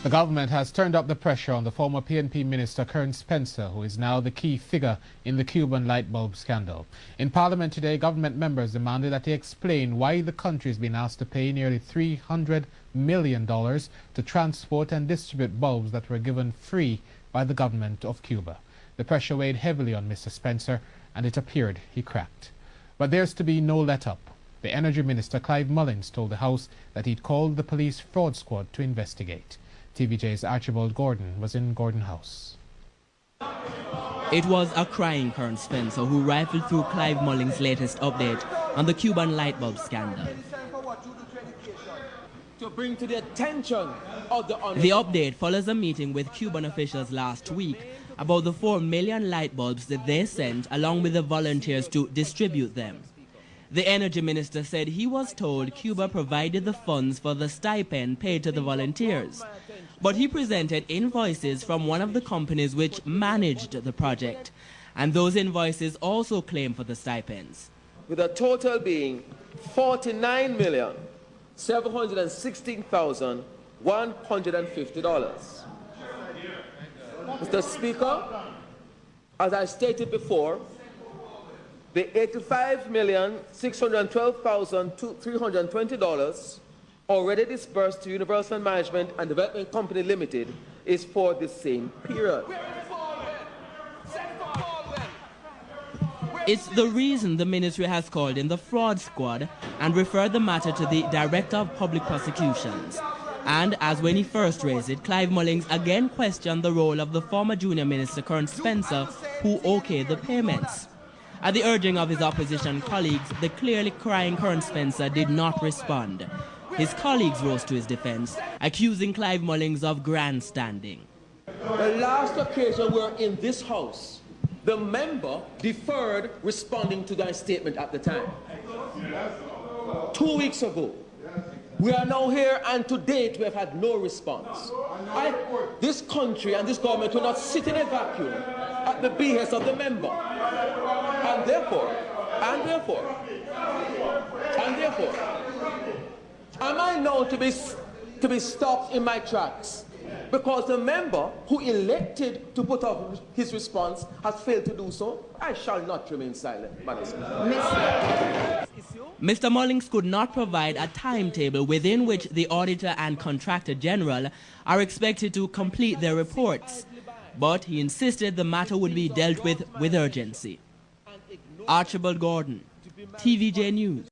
The government has turned up the pressure on the former PNP minister Kern Spencer, who is now the key figure in the Cuban light bulb scandal. In Parliament today, government members demanded that he explain why the country has been asked to pay nearly $300 million to transport and distribute bulbs that were given free by the government of Cuba. The pressure weighed heavily on Mr. Spencer, and it appeared he cracked. But there's to be no let-up. The Energy Minister Clive Mullins told the House that he'd called the police fraud squad to investigate. TVJ's Archibald Gordon was in Gordon House. It was a crying Kern Spencer who rifled through Clive Mullins' latest update on the Cuban light bulb scandal. To bring to the attention of the update follows a meeting with Cuban officials last week about the 4 million light bulbs that they sent along with the volunteers to distribute them. The Energy Minister said he was told Cuba provided the funds for the stipend paid to the volunteers, but he presented invoices from one of the companies which managed the project, and those invoices also claim for the stipends. With a total being $49,716,150. Mr. Speaker, as I stated before, the $85,612,320 already disbursed to Universal Management and Development Company Limited is for the same period. It's the reason the ministry has called in the fraud squad and referred the matter to the Director of Public Prosecutions. And as when he first raised it, Clive Mullins again questioned the role of the former junior minister Kern Spencer, who okayed the payments. At the urging of his opposition colleagues, the clearly crying Kern Spencer did not respond. His colleagues rose to his defense, accusing Clive Mullins of grandstanding. The last occasion we were in this House, the member deferred responding to that statement at the time. 2 weeks ago. We are now here, and to date we have had no response. This country and this government will not sit in a vacuum at the behest of the member. And therefore, am I now to be stopped in my tracks because the member who elected to put up his response has failed to do so? I shall not remain silent, Madam Speaker. Mr. Mullins could not provide a timetable within which the Auditor and Contractor General are expected to complete their reports, but he insisted the matter would be dealt with urgency. Archibald Gordon, TVJ News.